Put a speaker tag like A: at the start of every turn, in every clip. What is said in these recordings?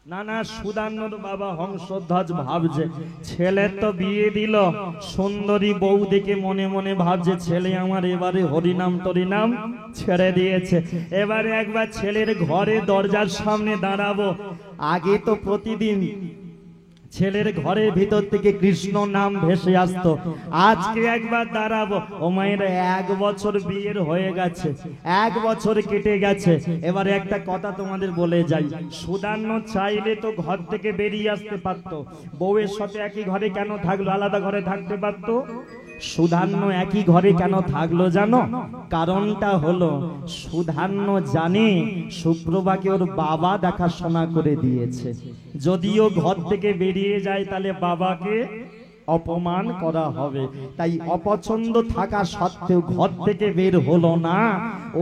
A: না না, সুদান্নর বাবা হংসধ্বজ ভাবছে ছেলে তো বিয়ে দিল, সুন্দরী বউ দেখে মনে মনে ভাবছে ছেলে আমার এবারে হরিনাম টরিনাম ছেড়ে দিয়েছে, এবারে একবার ছেলের ঘরে দরজার সামনে দাঁড়াবো। আগে তো প্রতিদিন ছেলের ঘরের ভিতর থেকে কৃষ্ণ নাম ভেসে আসতো, আজকে একবার দাঁড়াবো। ও মায়ের 1 বছর বিয়ের হয়ে গেছে, 1 বছর কেটে গেছে। এবারে একটা কথা তোমাদের বলে যাই, সুদান্ন চাইলে তো ঘর থেকে বেরিয়ে আসতে পারতো, বউয়ের সাথে একই ঘরে কেন থাকলো, আলাদা ঘরে থাকতে পারতো। সুধান্য একই ঘরে কেন থাকলো জানো? কারণটা হলো সুধান্য জানে সুপ্রভাকে ওর বাবা দেখাশোনা করে দিয়েছে, যদিও ঘর থেকে বেরিয়ে যায় তাহলে বাবাকে অপমান করা হবে, তাই অপছন্দ থাকা সত্ত্বেও ঘর থেকে বের হলো না,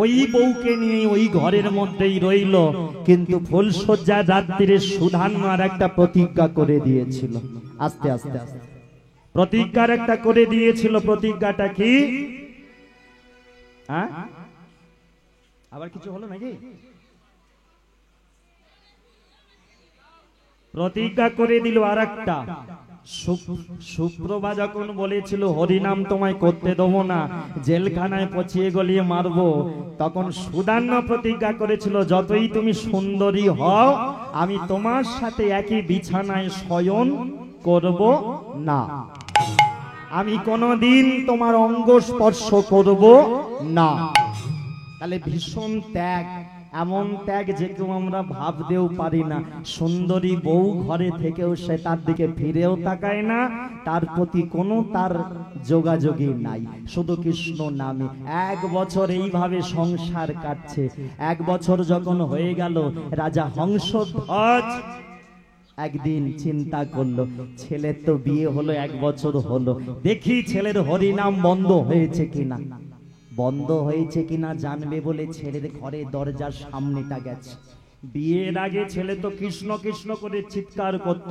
A: ওই বউকে নিয়ে ওই ঘরের মধ্যেই রইল। কিন্তু ফুলসজ্জার রাত্রিরে সুধান্য আর একটা প্রতিজ্ঞা করে দিয়েছিল, আস্তে আস্তে আস্তে প্রতিজ্ঞার একটা করে দিয়েছিল। প্রতিজ্ঞাটা কি? আবার কিছু হলো নাকি? প্রতিজ্ঞা করে দিল আর একটা। সুপ্রভা যখন বলেছিল হরিনাম তোমায় করতে দেবো না, জেলখানায় পচিয়ে গলিয়ে মারবো, তখন সুদান্য প্রতিজ্ঞা করেছিল যতই তুমি সুন্দরী হও আমি তোমার সাথে একই বিছানায় শয়ন করব না, আমি কোনদিন তোমার অঙ্গ স্পর্শ করব না। তাহলে ভীষণ ত্যাগ, এমন ত্যাগ যে কেউ আমরা ভাবতেও পারি না। সুন্দরী বউ ঘরে থেকেও সে তার দিকে ফিরেও তাকায় না, তার প্রতি কোনো তার যোগাযোগই নাই, শুধু কৃষ্ণ নামে। 1 বছর এইভাবে সংসার কাটছে। 1 বছর যখন হয়ে গেল, রাজা হংসধ্বজ একদিন চিন্তা করলো ছেলের তো বিয়ে হলো, 1 বছর হলো, দেখি ছেলের হরিনাম বন্ধ হয়েছে কিনা। বন্ধ হয়েছে কিনা জানবে বলে ছেলের ঘরে দরজার সামনেটা গেছে। বিয়ের আগে ছেলে তো কৃষ্ণ কৃষ্ণ করে চিৎকার করত,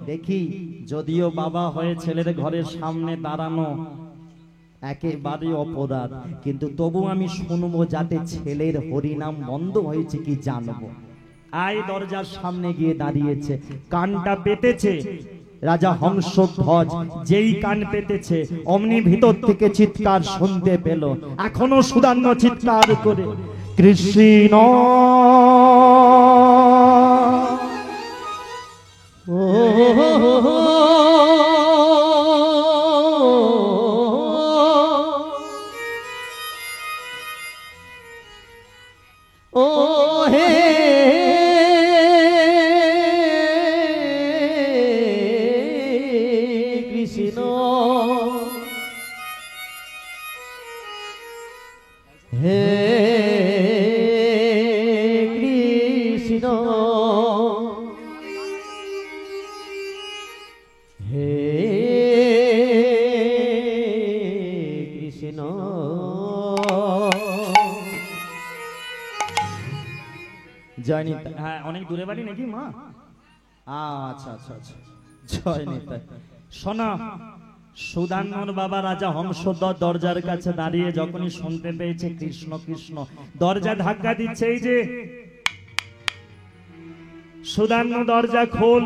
A: দেখি যদিও বাবা হয়ে ছেলের ঘরের সামনে দাঁড়ানো একেবারে অপরাধ, কিন্তু তবু আমি শুনবো যাতে ছেলের হরিনাম বন্ধ হয়েছে কি জানবো। আই দরজার সামনে গিয়ে দাঁড়িয়েছে, কানটা পেতেছে রাজা হংসধ্বজ। যেই কান পেতেছে অমনি ভিতর থেকে চিৎকার শুনতে পেল, এখনো সুদান্য চিৎকার করে কৃষ্ণ ও হে কৃষ্ণ, হে কৃষ্ণ, হে কৃষ্ণ। জয় নিতাই। হ্যাঁ, অনেক দূরে বাড়ি নাকি মা? আচ্ছা আচ্ছা আচ্ছা, জয় নিতাই। শোনা, সুদান্নর বাবা রাজা হংসধ্বজ দরজার কাছে দাঁড়িয়ে যখনই শুনতে পেয়েছে কৃষ্ণ কৃষ্ণ, দরজা ধাক্কা দিচ্ছে, এই যে সুদান্ন দরজা খোল।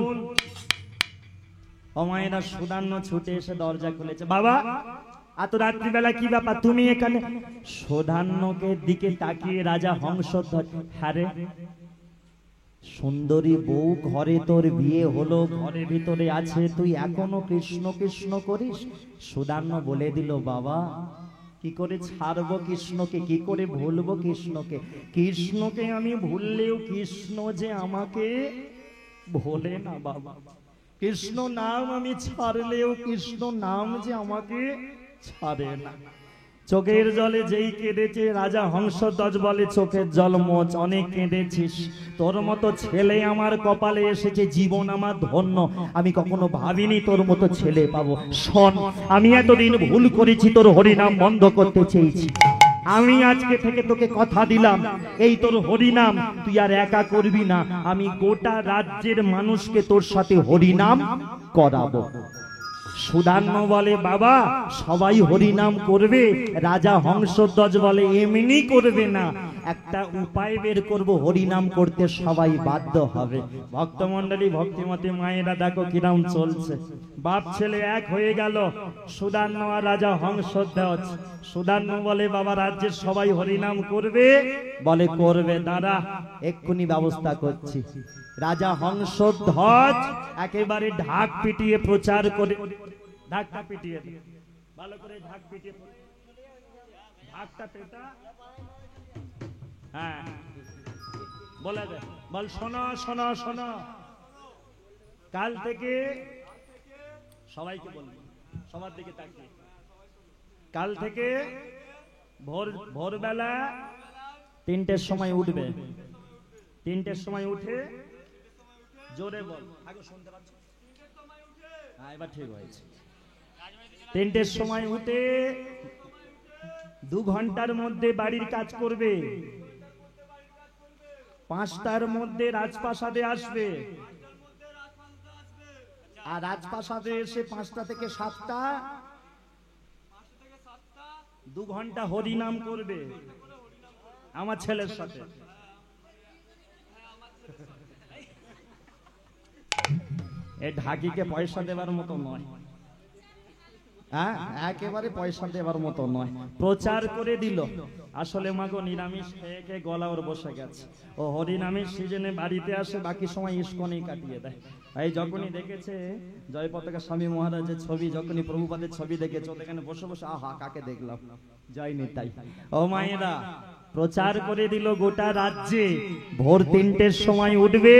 A: অমায়েরা সুদান্ন ছুটে এসে দরজা খুলেছে। বাবা, এত রাত্রিবেলা কি ব্যাপার, তুমি এখানে? সুদান্নকে দিকে তাকিয়ে রাজা হংসধ্বজ, হ্যাঁ রে, সুন্দরী বউ ঘরে তোর বিয়ে হলো, ঘরের ভিতরে আছে, তুই এখনো কৃষ্ণ কৃষ্ণ করিস? সুদান্য বলে দিল, বাবা কি করে ছাড়বো কৃষ্ণকে, কি করে ভুলবো কৃষ্ণকে? কৃষ্ণকে আমি ভুললেও কৃষ্ণ যে আমাকে ভোলে না বাবা, কৃষ্ণ নাম আমি ছাড়লেও কৃষ্ণ নাম যে আমাকে ছাড়ে না। চোখের জলে যেই কেঁদেছে রাজা হংসধ্বজ বলে, চোখের জল মোচ, অনেক কেঁদেছিস, তোর মতো ছেলে আমার কপালে এসেছে, জীবন আমার ধন্য, আমি কখনো ভাবিনি তোর মতো ছেলে পাবো। শোন, আমি এতদিন ভুল করেছি, তোর হরিনাম বন্ধ করতে চেয়েছি, আমি আজকে থেকে তোকে কথা দিলাম, এই তোর হরিনাম তুই আর একা করবি না, আমি গোটা রাজ্যের মানুষকে তোর সাথে হরিনাম করাবো। সুদান্য বলে, বাবা সবাই হরিনাম করবে? রাজা হংসধ্বজ বলে, এমনি করবে না, একটা উপায় বের করব, হরিনাম করতে সবাই বাধ্য হবে। ভক্তমণ্ডলী, ভক্তিমতী মায়েরা দেখো কিরাম চলছে। বাপ ছেলে এক হয়ে গেল। সুদান্য আর রাজা হংসধ্বজ। সুদান্য বলে, বাবা রাজ্যের সবাই হরিনাম করবে? বলে করবে, দাঁড়া এক্ষুনি ব্যবস্থা করছি। রাজা হংসধ্বজ একেবারে ঢাক পিটিয়ে প্রচার করে, ঢাকটা পিটিয়ে ভালো করে, ঢাক পিটিয়ে, ঢাকটা পেটা, হ্যাঁ বলে দে, বল শোনো শোনো শোনো, কাল থেকে সবাইকে বলবো, সবার দিকে তাকিয়ে, কাল থেকে ভোরবেলা 3টের সময় উঠবে। 3টের সময় উঠে জোরে বল, আগে শুনতে পাচ্ছ? হ্যাঁ এবার ঠিক হয়েছে। 3টের সময় উঠে 2 ঘন্টার মধ্যে বাড়ির কাজ করবে। 5টার মধ্যে রাজপ্রাসাদে আসবে। আর রাজপ্রাসাদে এসে 5টা থেকে 7টা 2 ঘন্টা হরিনাম করবে আমার ছেলের সাথে। এই ঢাকিকে পয়সা দেবার মতো নয়, হ্যাঁ একেবারে পয়সা দেবার মতো নয়। প্রচার করে দিল। আসলে মাগো নিরামিষ খেয়ে খেয়ে গলা ওর বসে গেছে। ও হরিনামের সিজনে বাড়িতে আসে, বাকি সময় ইস্কনেই কাটিয়ে দেয়। এই যখনই দেখেছে জয় পতাকা স্বামী মহারাজের ছবি, যখনই প্রভুপাদের ছবি দেখেছে, এখানে বসে বসে আহা কাকে দেখলাম, যায়নি তাই। ও মায়েরা, প্রচার করে দিল গোটা রাজ্যে। ভোর 3টের সময় উঠবে।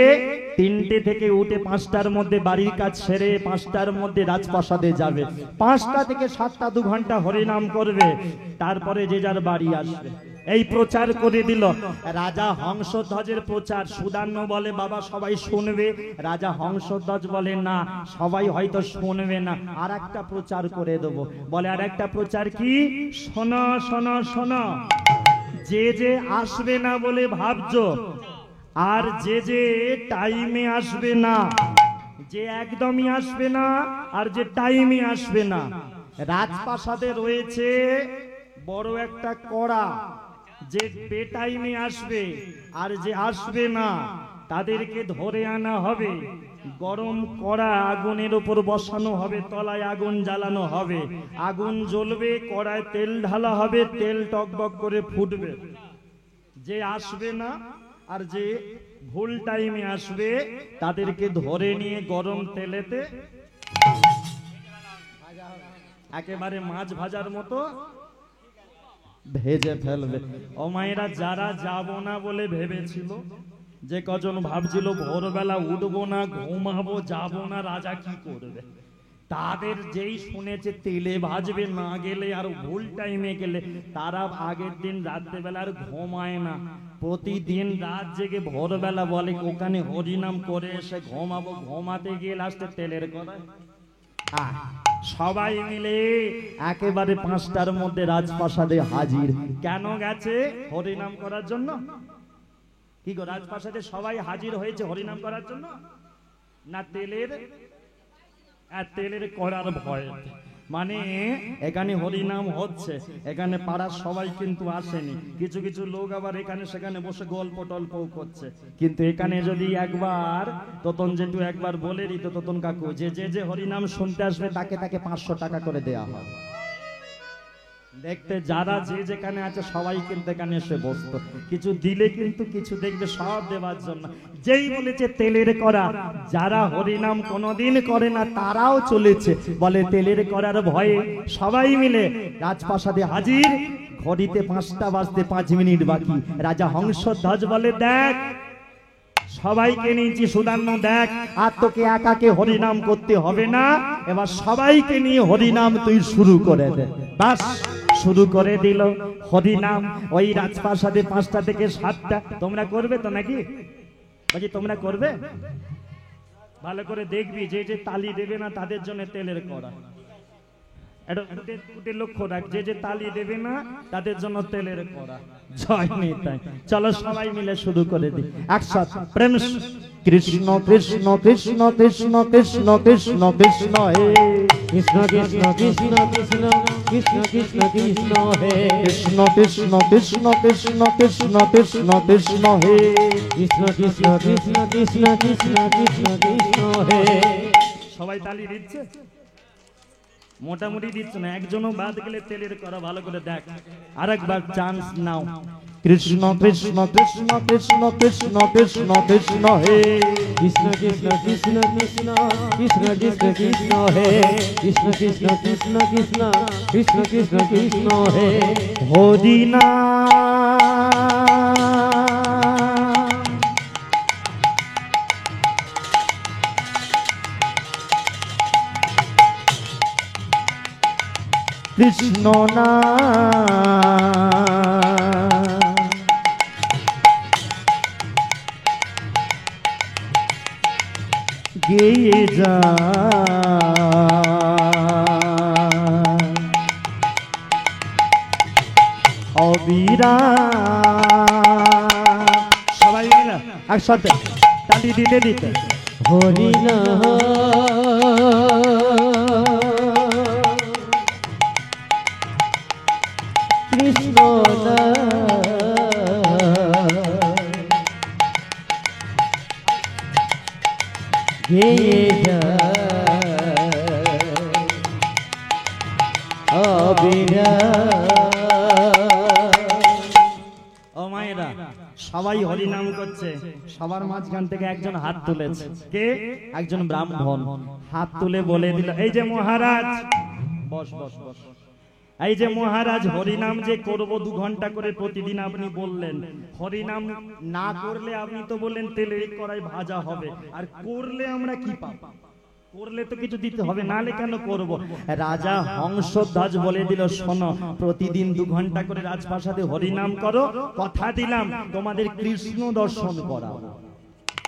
A: 3টে থেকে উঠে 5টার মধ্যে বাড়ির কাজ সেরে 5টার মধ্যে রাজপ্রাসাদে যাবে। 5টা থেকে 7টা 2 ঘন্টা হরিনাম করবে। তারপরে যে যার বাড়ি আসবে। এই প্রচার করে দিল। রাজা হংসধ্বজের প্রচার। সুদান্য বলে, বাবা সবাই শুনবে। রাজা হংসধ্বজ বলে, না সবাই হয়তো শুনবে না, আর একটা প্রচার করে দেবো। বলে, আর একটা প্রচার কি? শোনো শোনো শোনো, যে যে আসবে না বলে ভাবছো, আর যে যে টাইমে আসবে না, যে একদমই আসবে না আর যে টাইমে আসবে না, রাজপ্রাসাদে রয়েছে বড় একটা কড়া। যে বেটাইমে আসবে আর যে আসবে না তাদেরকে ধরে আনা হবে। গরম কড়া আগুনের উপর বসানো হবে, তলায় আগুন জ্বালানো হবে, আগুন জ্বলবে, কড়ায় তেল ঢালা হবে, তেল টকবক করে ফুটবে। যে আসবে না আর যে ভুল টাইমে আসবে তাদেরকে ধরে নিয়ে গরম তেলেতে একেবারে মাছ ভাজার মতো ভেজে ফেলবে। ও মায়েরা, যারা যাব না বলে ভেবেছিল, যে কজন ভাবছিল ভোরবেলা উঠবো না, ঘুমাবো, যাব না, রাজা কি করবে, তাদের যেই শুনেছে তেলে ভাজবে না গেলে আর ভুল টাইমে গেলে, তারা আগের দিন রাত্রেবেলা আর ঘুমায় না। প্রতিদিন রাত জেগে ভোরবেলা বলে ওখানে হরিনাম করে এসে ঘুমাবো। ঘুমাতে গিয়ে লাস্টে তেলের কড়াই। সবাই মিলে একেবারে 5টার মধ্যে রাজপ্রাসাদে হাজির। কেন গেছে? হরিনাম করার জন্য। কি গো, রাজপ্রাসাদে সবাই হাজির হয়েছে হরিনাম করার জন্য না তেলের করার ভয়? মানে এখানে হরিনাম হচ্ছে, এখানে পাড়ার সবাই কিন্তু আসেনি, কিছু কিছু লোক আবার এখানে সেখানে বসে গল্প টল্পও করছে। কিন্তু এখানে যদি একবার তোতন জেঠু একবার বলে দিত, তোতন কাকু, যে যে হরিনাম শুনতে আসবে তাকে তাকে 500 টাকা করে দেয়া হয়। দেখতে যারা যে যেখানে আছে সবাই কিন্তু এখানে এসে বসতো। কিছু দিলে কিন্তু কিছু দেখবে সব দেওয়ার জন্য। যেই বলেছে তেলের করা, যারা হরিনাম কোনোদিন করে না তারাও চলেছে। বলে তেলের করার ভয়ে সবাই মিলে রাজপ্রাসাদে হাজির। ঘড়িতে 5টা বাজতে 5 মিনিট বাকি। রাজা হংসধ্বজ বলে, দেখ সবাইকে নিয়েছি, সুদান্য দেখ, আর তোকে একাকে হরিনাম করতে হবে না, এবার সবাইকে নিয়ে হরিনাম তুই শুরু করে দে। বাস শুরু করে দিল হরিনাম। ওই রাজপ্রাসাদে 5টা থেকে 7টা। তোমরা করবে তো নাকি? বলছি তোমরা করবে? ভালো করে দেখবি, যে যে তালি দেবে না তাদের জন্য তেলের কড়া। এটা লক্ষ্য রাখ, যে যে তালি দেবে না তাদের জন্য তেলের কড়া। জয় নিতাই। চলো সবাই মিলে শুরু করে দিই একসাথে। প্রেম কৃষ্ণ কৃষ্ণ কৃষ্ণ কৃষ্ণ কৃষ্ণ কৃষ্ণ কৃষ্ণ হে।
B: কৃষ্ণ কৃষ্ণ কৃষ্ণ কৃষ্ণ কৃষ্ণ কৃষ্ণ কৃষ্ণ হে
A: কৃষ্ণ কৃষ্ণ কৃষ্ণ কৃষ্ণ কৃষ্ণ কৃষ্ণ কৃষ্ণ হে
B: কৃষ্ণ কৃষ্ণ কৃষ্ণ কৃষ্ণ কৃষ্ণ কৃষ্ণ কৃষ্ণ হে।
A: সবাই তালি দিচ্ছে, মোটামুটি দিচ্ছে না, একজনও বাদ গেলে তেলের করা ভালো করে দেখ। আরেকবার চান্স নাও। কৃষ্ণ কৃষ্ণ কৃষ্ণ কৃষ্ণ কৃষ্ণ কৃষ্ণ কৃষ্ণ হে
B: কৃষ্ণ কৃষ্ণ কৃষ্ণ কৃষ্ণ কৃষ্ণ কৃষ্ণ কৃষ্ণ হে কৃষ্ণ কৃষ্ণ কৃষ্ণ কৃষ্ণ কৃষ্ণ কৃষ্ণ কৃষ্ণ হে।
A: হরি নাম কৃষ্ণ নাম গেয়ে যা অবিরাম। সবাই মিলে একসাথে তালি দিতে দিতে
B: হরি নাম কৃষ্ণ গেয়ে
A: ও মায়েরা, সবাই হরি নাম করছে, সবার মাঝখান থেকে একজন হাত তুলেছে। কে? একজন ব্রাহ্মণ হাত তুলে বলে দিল, এই যে মহারাজ, বস বস বস, এই যে মহারাজ হরিনাম যে করব 2 ঘন্টা করে প্রতিদিন, আপনি বললেন হরিনাম না করলে আপনি তো বললেন তেলে কড়াই ভাজা হবে, আর করলে আমরা কি পাবো? করলে তো কিছু দিতে হবে, নালে কেন করব? রাজা হংসধ্বজ বলে দিল, শোনো, প্রতিদিন 2 ঘন্টা করে রাজপ্রাসাদে হরিনাম করো, কথা দিলাম তোমাদের কৃষ্ণ দর্শন করাবো,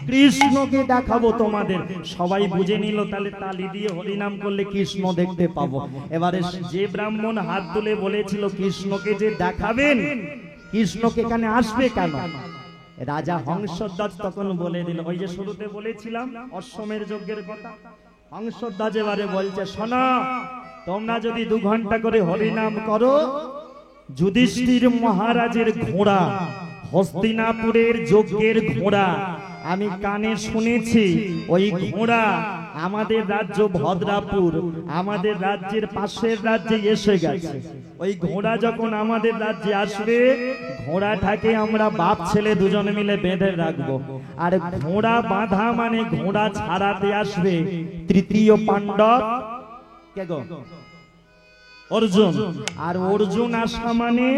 A: কৃষ্ণকে দেখাবো তোমাদের। সবাই বুঝে নিল, তাহলে তালি দিয়ে হরিনাম করলে কৃষ্ণ দেখতে পাবো। এবারে যে ব্রাহ্মণ হাত তুলে বলেছিল কৃষ্ণকে যে দেখাবেন, কৃষ্ণকে এখানে আসবে কেন? রাজা হংসধ্বজ তখন বলে দিল, ওই যে শুরুতে বলেছিলাম অশ্বমের যজ্ঞের কথা, হংসধ্বজ এবারে বলছে, শোনো, তোমরা যদি 2 ঘন্টা করে হরিনাম করো, যুধিষ্ঠির মহারাজের ঘোড়া, হস্তিনাপুরের যজ্ঞের ঘোড়া, আমি কানে শুনেছি, ওই ঘোড়া আমাদের রাজ্য ভদ্রাপুর, আমাদের রাজ্যের পাশের রাজ্যে এসে গেছে। ওই ঘোড়া যখন আমাদের রাজ্যে আসবে, ঘোড়াটাকে আমরা বাপ ছেলে দুজনে মিলে বেঁধে রাখবো। আর ঘোড়া বাঁধা মানে ঘোড়া ছাড়াতে আসবে তৃতীয় পাণ্ডব, কে গো? অর্জুন। আর অর্জুন আসা মানে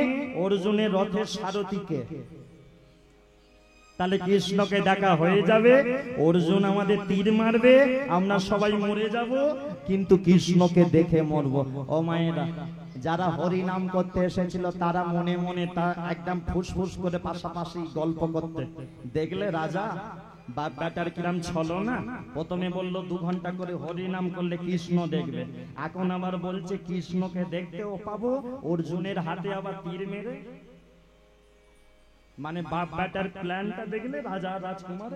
A: অর্জুনের রথের সারথীকে। তাহলে কৃষ্ণকে দেখা হয়ে যাবে, অর্জুন আমাদের তীর মারবে, আমরা সবাই মরে যাব, কিন্তু কৃষ্ণকে দেখে মরব। ও মায়েরা, যারা হরি নাম করতে এসেছিল তারা মনে মনে তা একদম ফুসফুস করে পাশাপাশি গল্প করতে দেখলে, রাজা বাপ বেটার কিরাম ছলো না, প্রথমে বলল 2 ঘন্টা করে হরি নাম করলে কৃষ্ণ দেখবে, এখন আবার বলছে কৃষ্ণকে দেখতেও পাবো, অর্জুনের হাতে আবার তীর মেরে। মানে বাপ বেটার প্ল্যানটা দেখলে রাজা রাজকুমার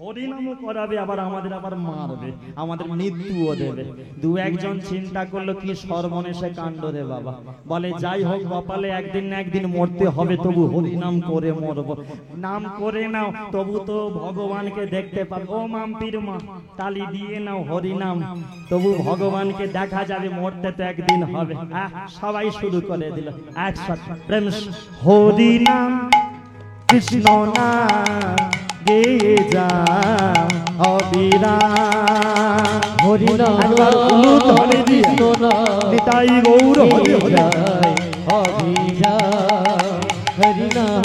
A: হরিনামও করাবে, আবার আমাদের আবার মারবে, আমাদের মৃত্যুও দেবে। 2-1 চিন্তা করলো, কি সর্বনেশে কাণ্ড রে বাবা। বলে যাই হোক, কপালে একদিন না একদিন মরতে হবে, তবু হরিনাম করে মরবো। নাম করে নাও, তবু তো ভগবানকে দেখতে পাবো। ও মাম্পির মা, তালি দিয়ে নাও হরিনাম, তবু ভগবানকে দেখা যাবে, মরতে তো একদিন হবে। সবাই শুরু করে দিল একসাথে, প্রেম হরিনাম কৃষ্ণ নাম গেয়ে যা অবিরাম।
B: হরিনাম
A: একবার হলুদ হরি দিয়ে নিতাই গৌর হরি হরি।
B: অবিরাম হরিনাম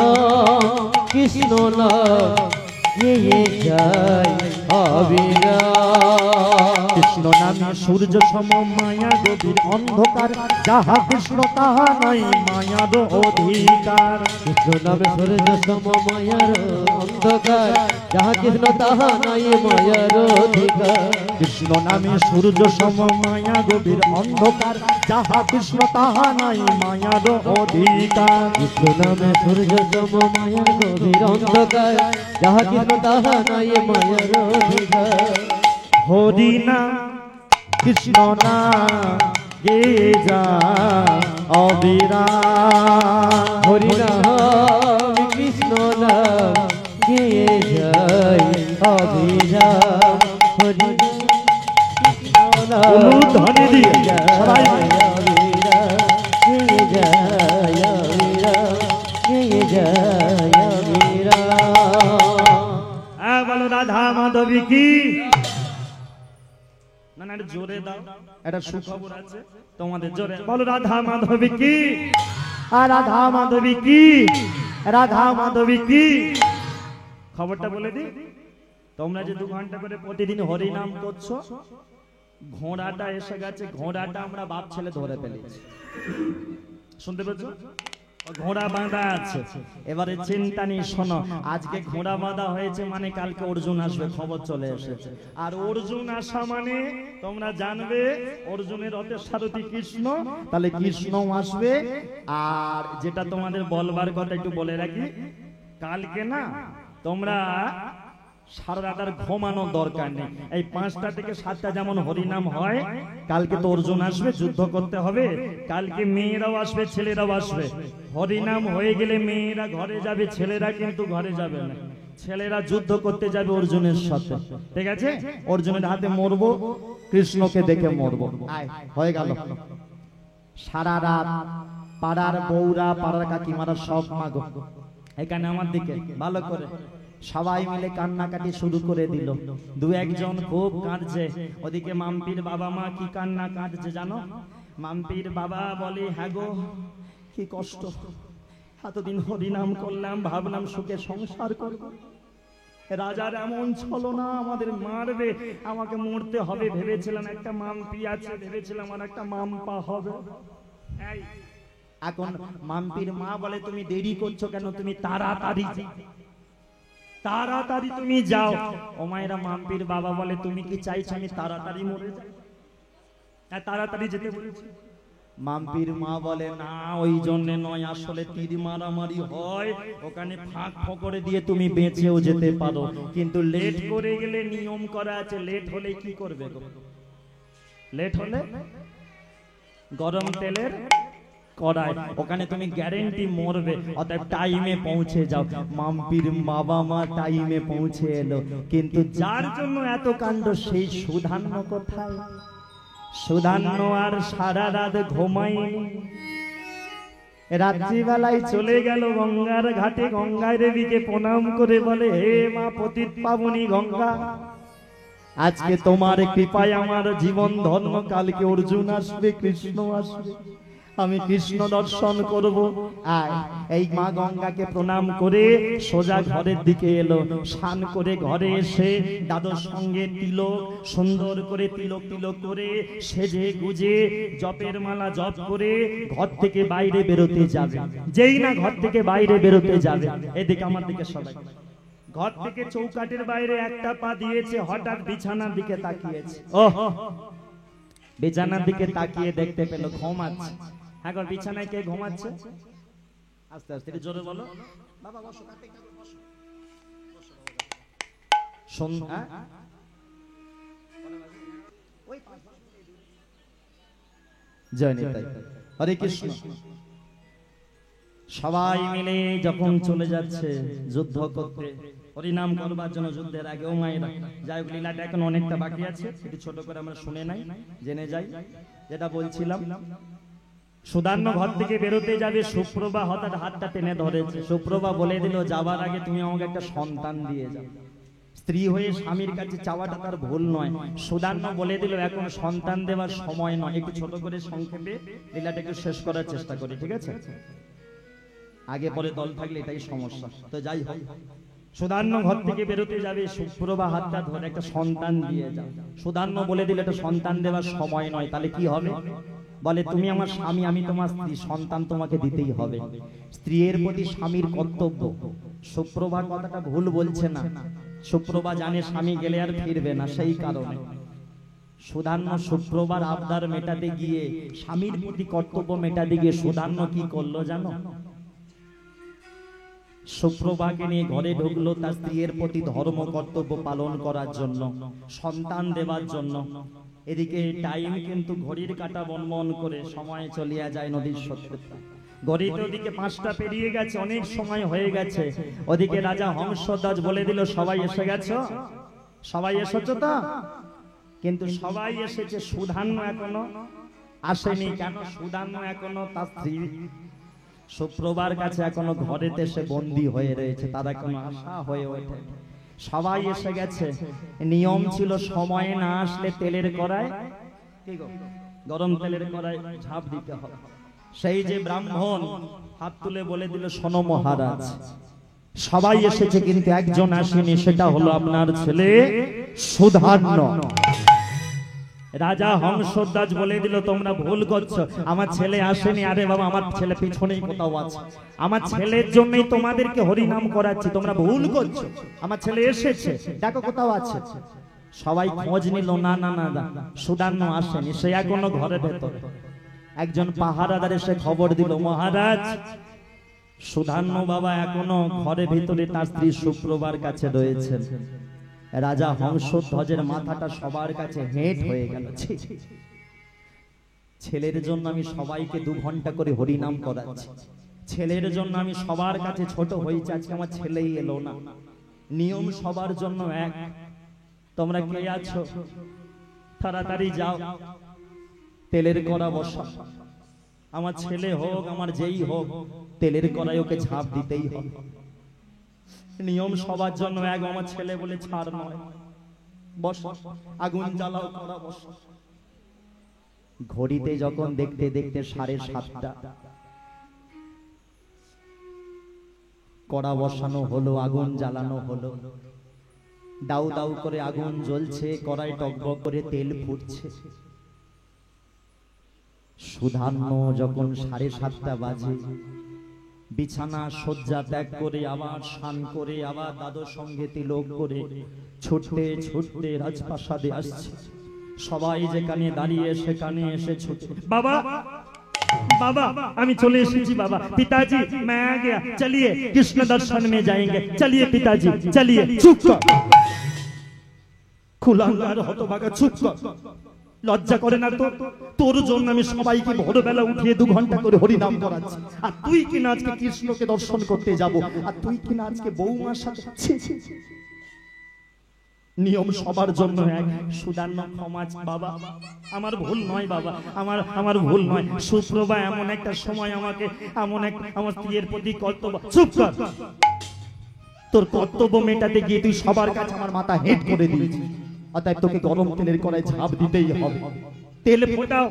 B: কৃষ্ণ নাম গেয়ে যায় অবিরাম।
A: কৃষ্ণ নামে সূর্য সম মায়া গভীর অন্ধকার, যাহা কৃষ্ণ তাহা নাই মায়ার অধিকার।
B: কৃষ্ণ নামে সূর্য সম মায়ার অন্ধকার, যাহা কৃষ্ণ তাহা নাই মায়ার অধিকার।
A: কৃষ্ণ নামে সূর্য সম মায়া গভীর অন্ধকার, যাহা কৃষ্ণ তাহা নাই মায়ার অধিকার।
B: কৃষ্ণ নামে সূর্য সম মায়ার গভীর অন্ধকার, যাহা কৃষ্ণ তাহা নাই মায়ার অধিকার।
A: হরি নাম কৃষ্ণ না গে যা অবিরাম।
B: হরি নাম কৃষ্ণ নাম গেয়ে যাই অবিরাম। হরি
A: ধ্বনি দিয়ে সবাই
B: গেয়ে যাই অবিরাম, গেয়ে যাই অবিরাম।
A: হ্যাঁ বলো রাধা মাধবী কি। না না এটা জোরে দাও, এটা সুখবর আছে তোমাদের, জোরে বলো রাধা মাধবী কি। আর রাধা মাধবী কি, রাধা মাধবী কি। খবরটা বলে দি, তোমরা যে 2 ঘন্টা করে প্রতিদিন হরি নাম করছো, ঘোড়াটা এসে গেছে। ঘোড়াটা আমরা বাপ ছেলে ধরে ফেলেছি, শুনতে পেয়েছ? ঘোড়া বাঁধা আছে। এবারে চিন্তা নেই, শোনো, আজকে ঘোড়া বাঁধা হয়েছে মানে কালকে অর্জুন আসবে, খবর চলে এসেছে। আর অর্জুন আসা মানে তোমরা জানবে অর্জুনের রথের সারথি কৃষ্ণ, তাহলে কৃষ্ণ আসবে। আর যেটা তোমাদের বলবার কথা একটু বলে রাখি, কালকে না তোমরা সারা রাত আর ঘুমানোর দরকার নেই। এই 5টা থেকে 7টা যেমন হরিনাম হয়, কালকে তো অর্জুন আসবে, যুদ্ধ করতে হবে। কালকে মেয়েরাও আসবে, ছেলেরাও আসবে। হরিনাম হয়ে গেলে মেয়েরা ঘরে যাবে, ছেলেরা কিন্তু ঘরে যাবে না। ছেলেরা যুদ্ধ করতে যাবে অর্জুনের সাথে, ঠিক আছে? অর্জুনের হাতে মরবো, কৃষ্ণকে দেখে মরবো। হয়ে গেল। সারা রাত পাড়ার বউরা, পাড়ার কাকিমারা সব মাগো এখানে আমার দিকে ভালো করে সবাই মিলে কান্নাকাটি শুরু করে দিল। 2-1 জন খুব কাঁদছে। ওদিকে মাম্পির বাবা মা কি কান্না কাঁদছে জানো? মাম্পির বাবা বলে, হ্যাঁ গো কি কষ্ট, এতদিন হরিনাম করলাম, ভাবলাম সুখে সংসার করব, রাজার এমন ছলনা, আমাদের মারবে, আমাকে মরতে হবে। ভেবেছিলাম একটা মাম্পি আছে, ভেবেছিলাম আর একটা মাম্পা হবে। এখন মাম্পির মা বলে, তুমি দেরি করছো কেন, তুমি তাড়াতাড়ি তাড়াতাড়ি তুমি যাও। ও মায়েরা, মাম্পির বাবা বলে, তুমি কি চাইছো আমি তাড়াতাড়ি মরে যাই? হ্যাঁ তাড়াতাড়ি যেতে বলেছি। মাম্পির মা বলে, না ওই জন্য নয়, আসলে তীর মারামারি হয়, ওখানে ফাঁক ফকরে দিয়ে তুমি বেঁচেও যেতে পারো, কিন্তু লেট করে গেলে নিয়ম করা আছে, লেট হলে কি করবে গো? লেট হলে গরম তেলের কড়াই, ওখানে তুমি গ্যারেন্টি মরবে। অতএব টাইমে পৌঁছে যাও। মাম্পির বাবা মা টাইমে পৌঁছে এলো, কিন্তু যার জন্য এত কাণ্ড সেই সুধান্য কোথায়? সুধান্য আর সারা রাত ঘুমায়নি, রাত্রিবেলায় চলে গেল গঙ্গার ঘাটে, গঙ্গায় দেবীকে প্রণাম করে বলে, হে মা পতিত পাবনী গঙ্গা, আজকে তোমার কৃপায় আমার জীবন ধন্য, কালকে অর্জুন আসবে, কৃষ্ণ আসবে, আমি কৃষ্ণ দর্শন করব। আর এই মা গঙ্গাকে প্রণাম করে সোজা ঘরের দিকে এলো। স্নান করে ঘরে এসে দাদুর সঙ্গে তিলক, সুন্দর করে তিলক তিলক করে সেজে গুজে জপের মালা জপ করে ঘর থেকে বাইরে বেরোতে যাবে। যেই না ঘর থেকে বাইরে বেরোতে যাবে, এদিকে আমার দিকে সবাই, ঘর থেকে চৌকাটের বাইরে একটা পা দিয়েছে, হঠাৎ বিছানার দিকে তাকিয়েছে। ও বিছানার দিকে তাকিয়ে দেখতে পেল ঘুমাচ্ছে। এখন বিছানায় কে ঘুমাচ্ছে? আস্তে আস্তে জোরে বলো, বাবা বসো, শোন, জয় নিতাই, হরে কৃষ্ণ। সবাই মিলে যখন চলে যাচ্ছে যুদ্ধ করতে, হরিনাম করবার জন্য, যুদ্ধের আগে ও মায়েরা, যাই হোক লীলাটা এখন অনেকটা বাকি আছে, একটু ছোট করে আমরা শুনে নাই, জেনে যাই। যেটা বলছিলাম, সুধান্য ঘর থেকে বেরোতে যাবে, সুপ্রভা হঠাৎ হাতটা টেনে ধরেছে। সুপ্রভা বলে দিল, যাবার আগে তুমি আমাকে একটা সন্তান দিয়ে যাও। স্ত্রী হয়ে স্বামীর কাছে চাওয়াটা তার ভুল নয়। সুধান্য বলে দিল, এখন সন্তান দেওয়ার সময় নয়। একটু ছোট করে সংক্ষেপে লীলাটা একটু শেষ করার চেষ্টা করি, ঠিক আছে? আগে পরে দল থাকলে এটাই সমস্যা। তো যাই হোক, সুধান্য ঘর থেকে বেরোতে যাবে, সুপ্রভা হাতটা ধরে একটা সন্তান দিয়ে যাও। সুধান্য বলে দিল, এটা সন্তান দেওয়ার সময় নয়। তাহলে কি হবে? বলে, তুমি আমার স্বামী, আমি তোমার স্ত্রী, সন্তান তোমাকে দিতেই হবে। স্ত্রীর প্রতি স্বামীর কর্তব্য। সুপ্রভা কথাটা ভুল বলছে না, সুপ্রভা জানে স্বামী গেলে আর ফিরবে না, সেই কারণে সুধান্য সুপ্রভার আবদার মেটাতে গিয়ে, স্বামীর প্রতি কর্তব্য মেটাতে গিয়ে সুধান্য কি করলো জানো? সুপ্রভাকে নিয়ে ঘরে ঢুকলো তার স্ত্রীর প্রতি ধর্ম কর্তব্য পালন করার জন্য, সন্তান দেওয়ার জন্য। এদিকে টাইম কিন্তু ঘড়ির কাঁটা বনবন করে সময় চলিয়া যায় নদীর স্রোতে। ঘড়িতে ওদিকে 5টা পেরিয়ে গেছে, অনেক সময় হয়ে গেছে। ওদিকে রাজা হংসধ্বজ বলে দিল, সবাই এসে গেছো? সবাই এসেছো তো? কিন্তু সবাই এসেছে, সুধান্য এখনো আসেনি। কেন? সুধান্য এখনো তার স্ত্রী সুপ্রভার কাছে এখনো ঘরেতে সে বন্দী হয়ে রয়েছে, তার এখনো আশা হয়ে ওঠে। সবাই এসে গেছে। নিয়ম ছিল সময় না আসলে তেলের কড়ায়, গরম তেলের কড়ায় ঝাঁপ দিতে হবে। সেই যে ব্রাহ্মণ হাত তুলে বলে দিল, শোনো মহারাজ, সবাই এসেছে কিন্তু একজন আসেনি, সেটা হলো আপনার ছেলে সুধান্য। রাজা হংসধ্বজ বলে দিল, তোমরা ভুল করছো, আমার ছেলে আসেনি। আরে বাবা, আমার ছেলে পিছনেই কোথাও আছে, আমার ছেলের জন্যই তোমাদেরকে হরিনাম করাচ্ছি, তোমরা ভুল করছো, আমার ছেলে এসেছে, দেখো কোথাও আছে। সবাই খোঁজ নিল, না না না, সুধান্য আসেনি, সে এখনো ঘরের ভেতরে। একজন পাহারাদার এসে খবর দিল, মহারাজ, সুধান্য বাবা এখনো ঘরের ভিতরে তার স্ত্রী সুপ্রভার কাছে রয়েছেন। রাজা হংসধ্বজের মাথাটা সবার কাছে হেঁট হয়ে গেল। ছেলের জন্য আমি সবাইকে 2 ঘন্টা করে হরিনাম করাচ্ছি, ছেলের জন্য আমি সবার কাছে ছোট হয়েছি, আজকে আমার ছেলেই এলো না। নিয়ম সবার জন্য এক। তোমরা কে আছো? তাড়াতাড়ি যাও, তেলের কড়া বসা। আমার ছেলে হোক, আমার যেই হোক, তেলের কড়ায় ওকে ঝাঁপ দিতেই হবে। নিয়ম সবার জন্য এক, আমার ছেলে বলে ছাড় নয়। বস, আগুন জ্বালাও, কড়া বস। ঘড়িতে যখন দেখতে দেখতে 7:30, কড়া বসানো হলো, আগুন জ্বালানো হলো, দাউ দাউ করে আগুন জ্বলছে, কড়াই টকবক করে তেল ফুটছে। সুধান্য যখন 7:30 বাজে, বিছানা শয্যা ত্যাগ করে আবার স্নান করে আবার দাদুর সঙ্গে তিলক করে ছুটতে ছুটতে রাজপ্রাসাদে আসছে। সবাই যেখানে দাঁড়িয়ে সেখানে এসে ছুটে, বাবা बाबा আমি চলে এসেছি বাবা। पिताजी मैं आ गया, चलिए कृष्ण दर्शन में जाएंगे, चलिए पिताजी चलिए। चुप कर, কুলাঙ্গার হতভাগা, চুপ কর। লজ্জা করে না তোর? তোর জন্য আমি সবাইকে ভোরবেলা উঠিয়ে 2 ঘন্টা করে হরিনাম করাচ্ছি, আর তুই কিনা আজকে কৃষ্ণকে দর্শন করতে যাব, আর তুই কিনা আজকে বৌমার সাথে। নিয়ম সবার জন্য এক। সুধান্য ক্ষমা বাবা, আমার ভুল নয় বাবা, আমার ভুল নয়। সুপ্রভা এমন একটা সময় আমাকে এমন এক আমার স্ত্রীর প্রতি কর্তব্য। চুপ কর, তোর কর্তব্য মেটাতে গিয়ে তুই সবার কাছে আমার মাথা হেট করে দিয়েছিস, অতএব তোকে গরম তেলের কড়ায় ঝাঁপ দিতেই হবে। তেল ফোটাও,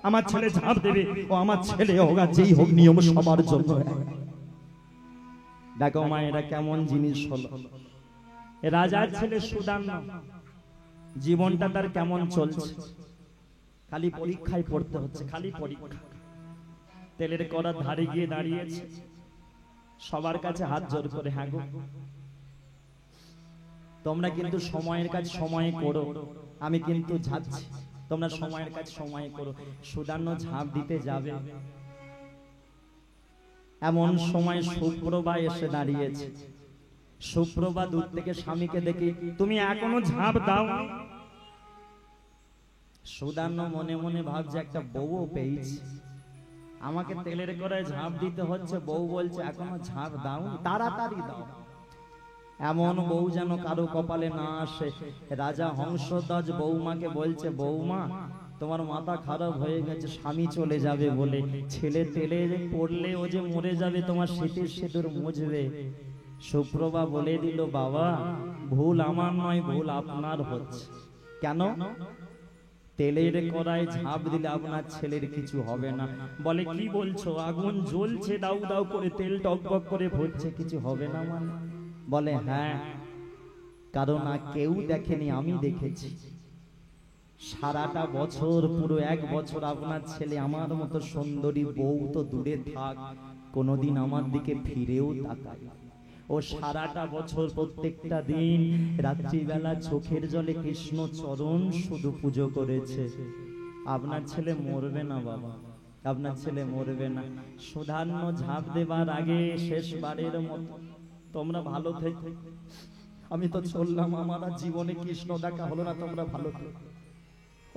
A: আমার ছেলে ঝাঁপ দেবে, ও আমার ছেলে হোক আর যেই হোক, নিয়ম সবার জন্য এক। দেখো মা, এটা কেমন জিনিস হলো। রাজার ছেলে সুধান্য, জীবনটা তার কেমন চলছে, খালি পরীক্ষায় পড়তে হচ্ছে, খালি পরীক্ষা। তেলের কড়ার ধারে গিয়ে দাঁড়িয়েছে, সবার কাছে হাত জোর করে, হ্যাঁ গো, তোমরা কিন্তু সময়ের কাজ সময়ে করো, আমি কিন্তু যাচ্ছি, তোমরা সময়ের কাজ সময়ে করো। সুধান্য ঝাঁপ দিতে যাবে, এমন সময় সুপ্রভা এসে দাঁড়িয়েছে। সুপ্রভা দূর থেকে স্বামীকে দেখে, তুমি এখনো ঝাঁপ দাও? সুধান্য মনে মনে ভাবছে, একটা বউ পেয়েছি, আমাকে তেলের কড়ায় ঝাঁপ দিতে হচ্ছে, বউ বলছে এখনো ঝাঁপ দাও, তাড়াতাড়ি দাও। এমন বউ যেন কারো কপালে না আসে। রাজা হংসধ্বজ বৌমাকে বলছে, বৌমা তোমার মাথা খারাপ হয়ে গেছে, স্বামী চলে যাবে বলে, ছেলে তেলে পড়লে ও যে মরে যাবে, তোমার শীতের সিঁদুর মুছবে। সুপ্রভা বলে দিল, বাবা ভুল আমার নয়, ভুল আপনার হচ্ছে। কেন? তেলের কড়ায় ঝাঁপ দিলে আপনার ছেলের কিছু হবে না। বলে, কি বলছো? আগুন জ্বলছে, দাউ দাউ করে তেল টকবক করে ফুটছে, কিছু হবে না মানে? বলে, হ্যাঁ, কারণ কেউ দেখেনি, আমি দেখেছি। সারাটা বছর, পুরো 1 বছর আপনার ছেলে আমার মতো সুন্দরী বউ তো দূরে থাক, কোনোদিন আমার দিকে ফিরেও তাকায়। ও সারাটা বছর প্রত্যেকটা দিন রাত্রিবেলা চোখের জলে কৃষ্ণ চরণ শুধু পুজো করেছে। আপনার ছেলে মরবে না বাবা, আপনার ছেলে মরবে না। সুধান্য ঝাঁপ দেবার আগে শেষবারের মতো তোমরা ভালো থেকো। আমি তো চললাম, আমার জীবনে কৃষ্ণ দেখা হলো না, তোমরা ভালো থেকো।